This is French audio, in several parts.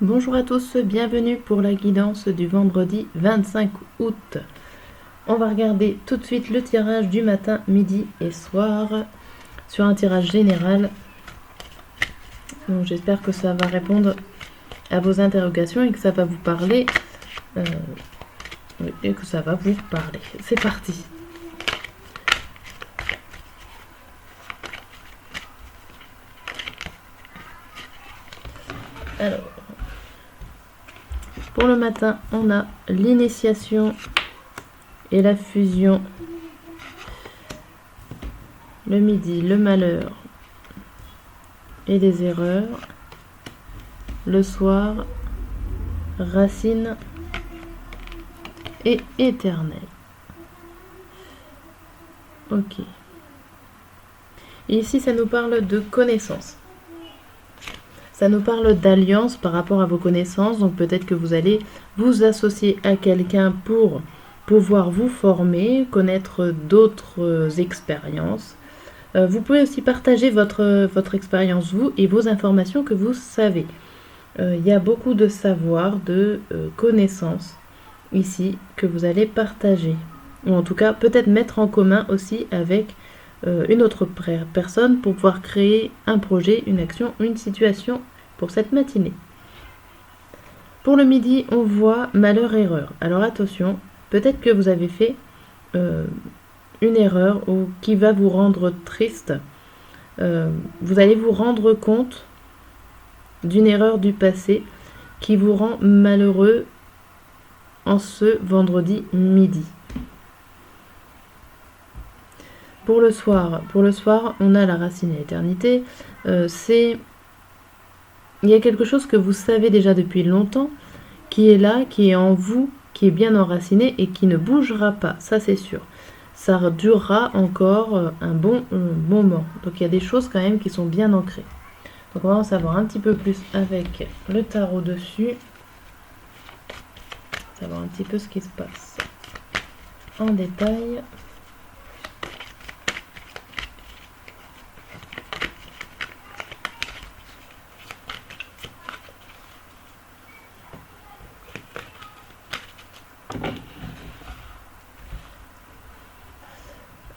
Bonjour à tous, bienvenue pour la guidance du vendredi 25 août. On va regarder tout de suite le tirage du matin, midi et soir sur un tirage général. Donc j'espère que ça va répondre à vos interrogations et que ça va vous parler. Et que ça va vous parler. C'est parti. Alors, pour le matin, on a l'initiation et la fusion. Le midi, le malheur et les erreurs. Le soir, racine et éternel. Ok. Et ici, ça nous parle de connaissances. Ça nous parle d'alliance par rapport à vos connaissances. Donc peut-être que vous allez vous associer à quelqu'un pour pouvoir vous former, connaître d'autres expériences. Vous pouvez aussi partager votre expérience, vous, et vos informations que vous savez. Il y a beaucoup de savoir, de connaissances ici que vous allez partager. Ou en tout cas, peut-être mettre en commun aussi avec une autre personne pour pouvoir créer un projet, une action, une situation pour cette matinée. Pour le midi, on voit malheur-erreur. Alors attention, peut-être que vous avez fait une erreur ou qui va vous rendre triste. Vous allez vous rendre compte d'une erreur du passé qui vous rend malheureux en ce vendredi midi. Pour le soir, on a la racine et l'éternité. Il y a quelque chose que vous savez déjà depuis longtemps, qui est là, qui est en vous, qui est bien enraciné et qui ne bougera pas, ça c'est sûr. Ça durera encore un bon moment. Donc il y a des choses quand même qui sont bien ancrées. Donc on va en savoir un petit peu plus avec le tarot dessus. Savoir un petit peu ce qui se passe en détail.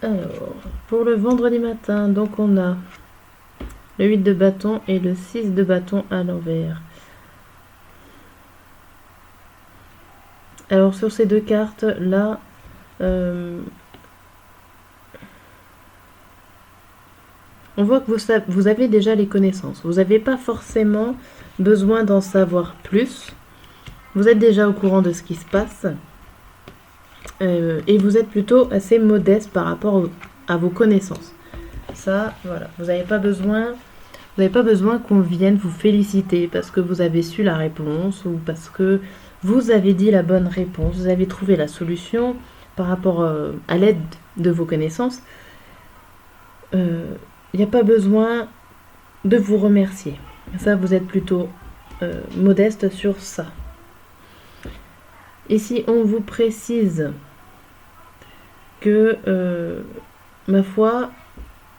Alors, pour le vendredi matin, donc on a le 8 de bâton et le 6 de bâton à l'envers. Alors sur ces deux cartes là, on voit que vous avez déjà les connaissances. Vous n'avez pas forcément besoin d'en savoir plus. Vous êtes déjà au courant de ce qui se passe. Et vous êtes plutôt assez modeste par rapport à vos connaissances. Ça, voilà. Vous n'avez pas besoin qu'on vienne vous féliciter parce que vous avez su la réponse ou parce que vous avez dit la bonne réponse, vous avez trouvé la solution par rapport à l'aide de vos connaissances. Il n'y a pas besoin de vous remercier. Ça, vous êtes plutôt modeste sur ça. Ici, on vous précise que, ma foi,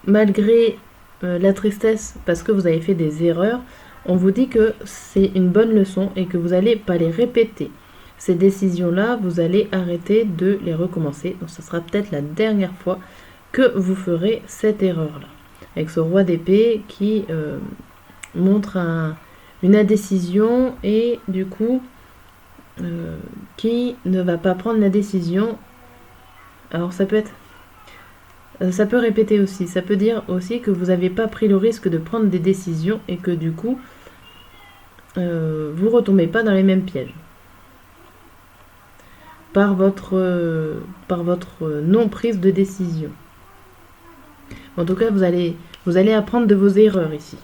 malgré la tristesse parce que vous avez fait des erreurs, on vous dit que c'est une bonne leçon et que vous n'allez pas les répéter. Ces décisions-là, vous allez arrêter de les recommencer. Donc, ce sera peut-être la dernière fois que vous ferez cette erreur-là. Avec ce roi d'épée qui montre une indécision et du coup, qui ne va pas prendre la décision. Alors, ça peut répéter aussi. Ça peut dire aussi que vous n'avez pas pris le risque de prendre des décisions et que du coup, vous ne retombez pas dans les mêmes pièges. Par votre non-prise de décision. En tout cas, vous allez apprendre de vos erreurs ici.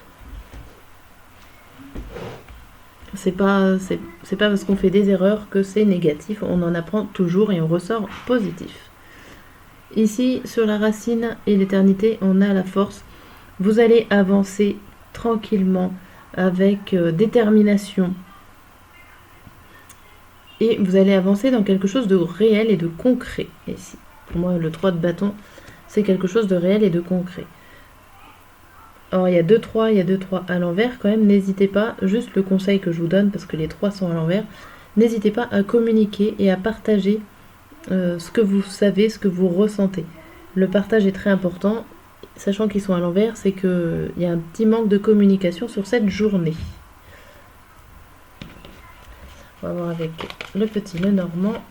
C'est pas parce qu'on fait des erreurs que c'est négatif. On en apprend toujours et on ressort positif. Ici, sur la racine et l'éternité, on a la force. Vous allez avancer tranquillement, avec détermination. Et vous allez avancer dans quelque chose de réel et de concret. Ici, pour moi, le 3 de bâton, c'est quelque chose de réel et de concret. Alors il y a 2-3, il y a 2-3 à l'envers quand même, n'hésitez pas, juste le conseil que je vous donne, parce que les 3 sont à l'envers, n'hésitez pas à communiquer et à partager ce que vous savez, ce que vous ressentez. Le partage est très important, sachant qu'ils sont à l'envers, c'est qu'il y a un petit manque de communication sur cette journée. On va voir avec le petit Lenormand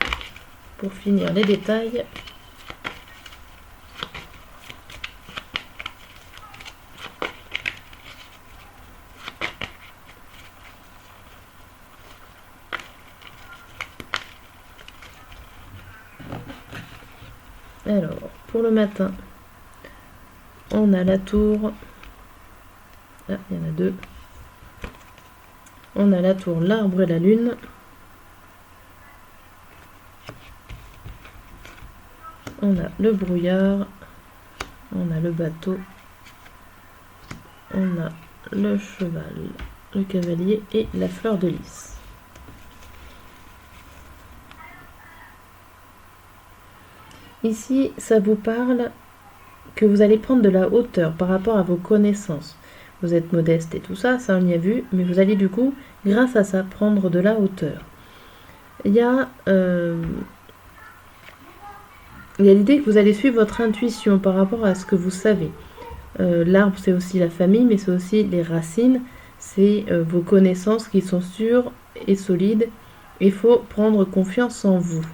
pour finir les détails. Alors, pour le matin, on a la tour. Ah, il y en a 2. On a la tour, l'arbre et la lune. On a le brouillard. On a le bateau. On a le cheval, le cavalier et la fleur de lys. Ici, ça vous parle que vous allez prendre de la hauteur par rapport à vos connaissances. Vous êtes modeste et tout ça, ça on y a vu, mais vous allez du coup, grâce à ça, prendre de la hauteur. Il y a l'idée que vous allez suivre votre intuition par rapport à ce que vous savez. L'arbre, c'est aussi la famille, mais c'est aussi les racines, c'est vos connaissances qui sont sûres et solides. Il faut prendre confiance en vous.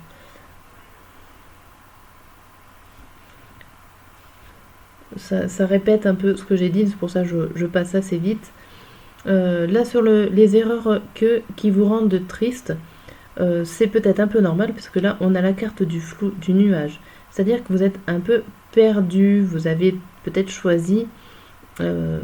Ça répète un peu ce que j'ai dit, c'est pour ça que je passe assez vite. Là, sur les erreurs qui vous rendent triste, c'est peut-être un peu normal, parce que là, on a la carte du flou, du nuage. C'est-à-dire que vous êtes un peu perdu, vous avez peut-être choisi non.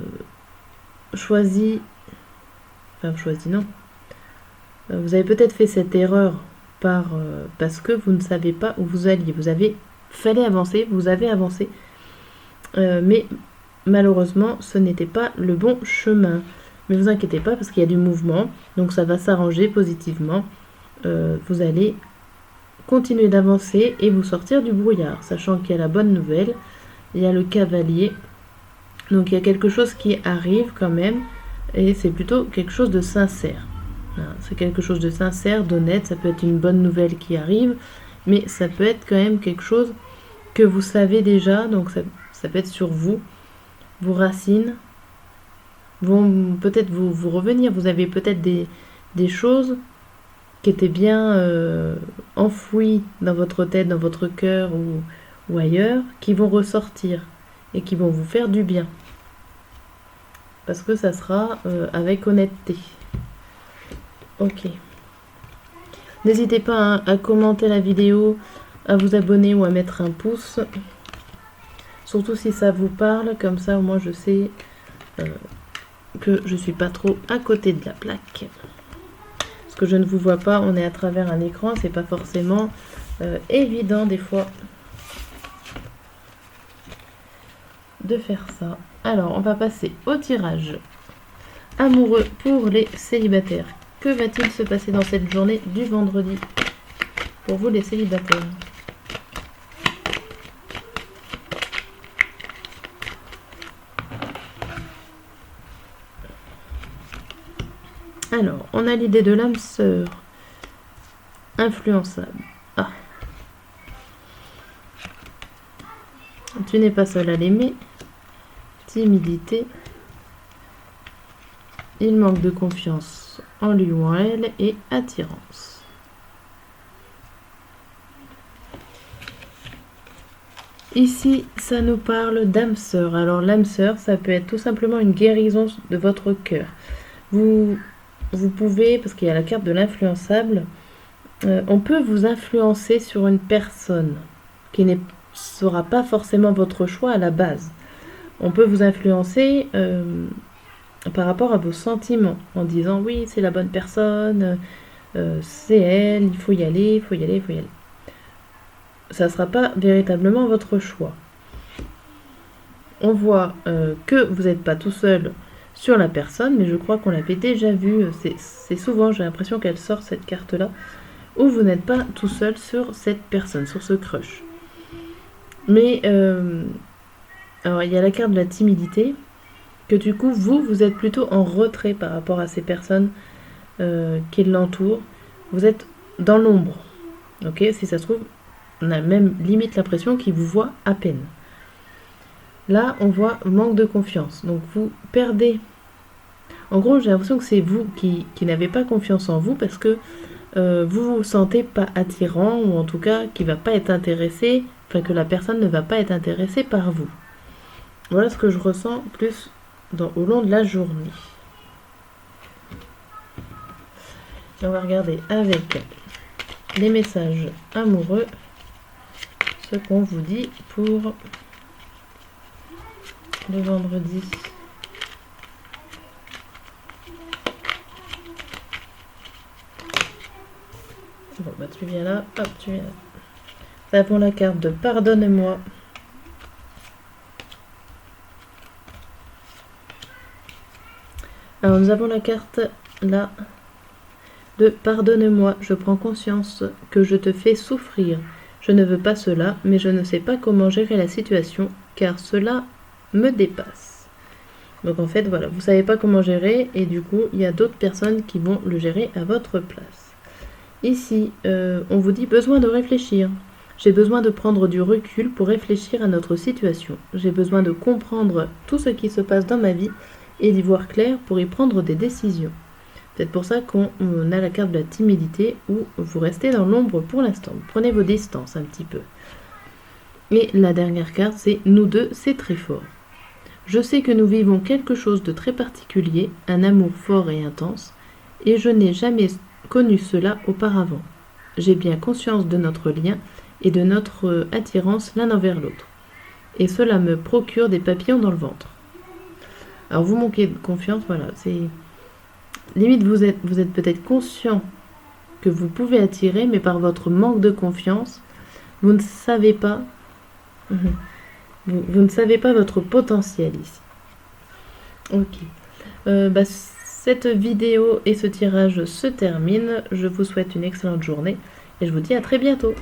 Vous avez peut-être fait cette erreur parce que vous ne savez pas où vous alliez. Fallait avancer, vous avez avancé, mais malheureusement, ce n'était pas le bon chemin. Mais vous inquiétez pas, parce qu'il y a du mouvement, donc ça va s'arranger positivement. Vous allez continuer d'avancer et vous sortir du brouillard, sachant qu'il y a la bonne nouvelle, il y a le cavalier, donc il y a quelque chose qui arrive quand même, et c'est plutôt quelque chose de sincère. C'est quelque chose de sincère, d'honnête, ça peut être une bonne nouvelle qui arrive, mais ça peut être quand même quelque chose que vous savez déjà, donc ça peut être sur vous, vos racines vont peut-être vous revenir, vous avez peut-être des choses qui étaient bien enfouies dans votre tête, dans votre cœur ou ailleurs, qui vont ressortir et qui vont vous faire du bien. Parce que ça sera avec honnêteté. Ok. N'hésitez pas à commenter la vidéo, à vous abonner ou à mettre un pouce. Surtout si ça vous parle, comme ça au moins je sais que je suis pas trop à côté de la plaque. Parce que je ne vous vois pas, on est à travers un écran, c'est pas forcément évident des fois de faire ça. Alors on va passer au tirage amoureux pour les célibataires. Que va-t-il se passer dans cette journée du vendredi pour vous les célibataires? Alors, on a l'idée de l'âme sœur influençable. Ah. Tu n'es pas seul à l'aimer. Timidité. Il manque de confiance en lui ou en elle et attirance. Ici, ça nous parle d'âme sœur. Alors, l'âme sœur, ça peut être tout simplement une guérison de votre cœur. Vous pouvez, parce qu'il y a la carte de l'influençable, on peut vous influencer sur une personne qui ne sera pas forcément votre choix à la base. On peut vous influencer par rapport à vos sentiments, en disant oui, c'est la bonne personne, c'est elle, il faut y aller, il faut y aller, il faut y aller. Ça ne sera pas véritablement votre choix. On voit que vous n'êtes pas tout seul sur la personne, mais je crois qu'on l'avait déjà vu, c'est souvent, j'ai l'impression qu'elle sort cette carte-là, où vous n'êtes pas tout seul sur cette personne, sur ce crush. Mais, alors il y a la carte de la timidité, que du coup, vous êtes plutôt en retrait par rapport à ces personnes qui l'entourent. Vous êtes dans l'ombre. Ok, si ça se trouve, on a même limite l'impression qu'ils vous voient à peine. Là, on voit manque de confiance. Donc, vous perdez. En gros, j'ai l'impression que c'est vous qui n'avez pas confiance en vous parce que vous vous sentez pas attirant ou en tout cas qui va pas être intéressé, enfin que la personne ne va pas être intéressée par vous. Voilà ce que je ressens plus au long de la journée. Et on va regarder avec les messages amoureux ce qu'on vous dit pour le vendredi. Bon, bah tu viens là, hop, tu viens là. Ça pour la carte de pardonne-moi. Alors nous avons la carte là de pardonne-moi, je prends conscience que je te fais souffrir. Je ne veux pas cela, mais je ne sais pas comment gérer la situation car cela me dépasse. Donc en fait, voilà, vous savez pas comment gérer et du coup, il y a d'autres personnes qui vont le gérer à votre place. Ici, on vous dit besoin de réfléchir. J'ai besoin de prendre du recul pour réfléchir à notre situation. J'ai besoin de comprendre tout ce qui se passe dans ma vie et d'y voir clair pour y prendre des décisions. C'est pour ça qu'on a la carte de la timidité où vous restez dans l'ombre pour l'instant. Vous prenez vos distances un petit peu. Et la dernière carte, c'est nous deux, c'est très fort. Je sais que nous vivons quelque chose de très particulier, un amour fort et intense, et je n'ai jamais connu cela auparavant. J'ai bien conscience de notre lien et de notre attirance l'un envers l'autre. Et cela me procure des papillons dans le ventre. Alors vous manquez de confiance, voilà, c'est... Limite, vous êtes peut-être conscient que vous pouvez attirer, mais par votre manque de confiance, vous ne savez pas... Vous ne savez pas votre potentiel ici. Ok. Cette vidéo et ce tirage se terminent. Je vous souhaite une excellente journée et je vous dis à très bientôt.